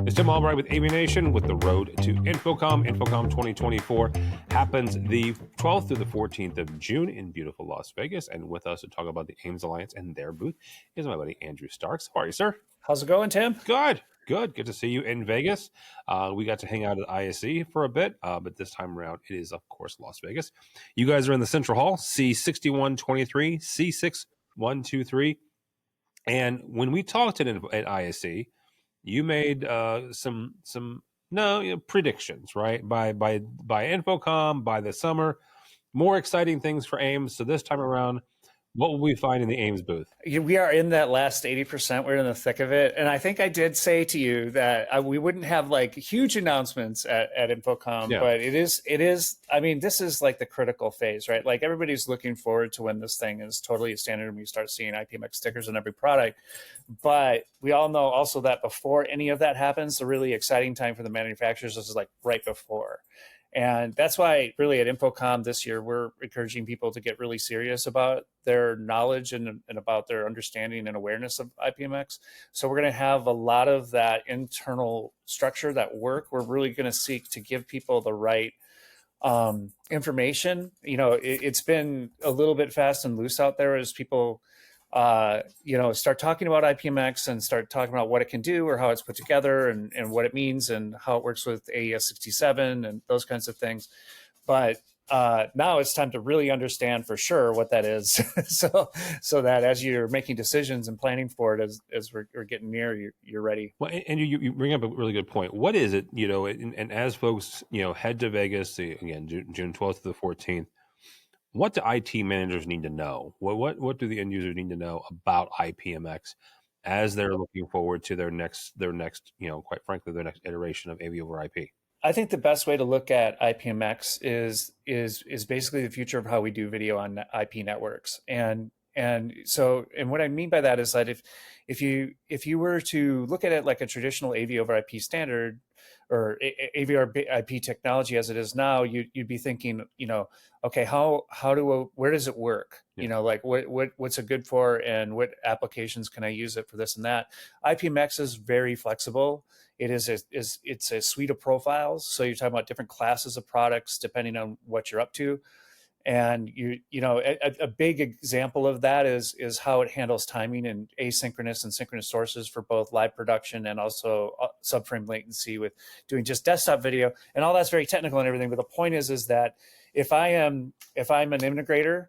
It's Tim Albright with AVNation with the road to InfoComm. InfoComm 2024 happens the 12th through the 14th of June in beautiful Las Vegas. And with us to talk about the Ames Alliance and their booth is my buddy Andrew Starks. How are you, sir? How's it going, Tim? Good. Good to see you in Vegas. We got to hang out at ISE for a bit, but this time around it is, of course, Las Vegas. You guys are in the Central Hall, C6123, C6123. And when we talked at ISE, you made some predictions, right? By InfoComm, by the summer, more exciting things for Ames. So this time around, what will we find in the Ames booth? We are in that last 80%. We're in the thick of it. And I think I did say to you that we wouldn't have like huge announcements at InfoComm, but it is, I mean, this is like the critical phase, right? Like everybody's looking forward to when this thing is totally a standard and we start seeing IPMX stickers on every product. But we all know also that before any of that happens, the really exciting time for the manufacturers is like right before. And that's why really at InfoComm this year, we're encouraging people to get really serious about their knowledge and about their understanding and awareness of IPMX. So we're going to have a lot of that internal structure, that work. We're really going to seek to give people the right information. You know, it's been a little bit fast and loose out there as people start talking about IPMX and start talking about what it can do or how it's put together and what it means and how it works with AES 67 and those kinds of things. But now it's time to really understand for sure what that is. so that as you're making decisions and planning for it, as we're getting near, you're ready. Well, and you bring up a really good point. What is it, and as folks, head to Vegas, again, June 12th to the 14th, what do IT managers need to know? What do the end users need to know about IPMX as they're looking forward to their next, quite frankly, their next iteration of AV over IP? I think the best way to look at IPMX is basically the future of how we do video on IP networks. And what I mean by that is that if you were to look at it like a traditional AV over IP standard or AV over IP technology as it is now, you'd be thinking, okay, where does it work? Yeah. Like what's it good for and what applications can I use it for this and that? IPMX is very flexible. It's a suite of profiles. So you're talking about different classes of products depending on what you're up to. And a big example of that is how it handles timing and asynchronous and synchronous sources for both live production and also subframe latency with doing just desktop video. And all that's very technical and everything. But the point is that if I'm an integrator,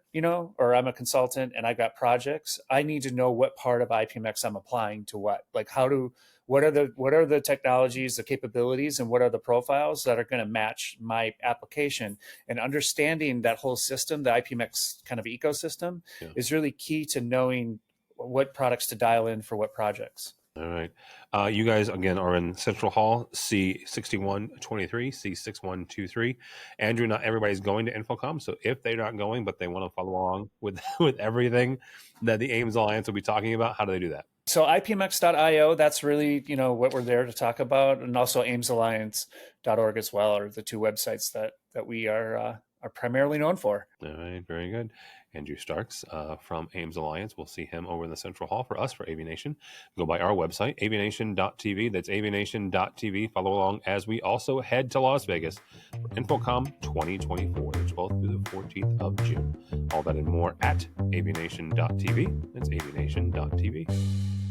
or I'm a consultant and I've got projects, I need to know what part of IPMX I'm applying to what. Like what are the technologies, the capabilities, and what are the profiles that are going to match my application? And understanding that whole system, the IPMX kind of ecosystem, is really key to knowing what products to dial in for what projects. All right. You guys, again, are in Central Hall, C6123, C6123. Andrew, not everybody's going to InfoComm, so if they're not going, but they want to follow along with everything that the Ames Alliance will be talking about, how do they do that? So IPMX.io, that's really, what we're there to talk about, and also AmesAlliance.org as well are the two websites that we are primarily known for. All right, very good. Andrew Starks from Ames Alliance. We'll see him over in the Central Hall for us for AVNation. Go by our website, avnation.tv. That's avnation.tv. Follow along as we also head to Las Vegas for InfoComm 2024, the 12th through the 14th of June. All that and more at avnation.tv. That's avnation.tv.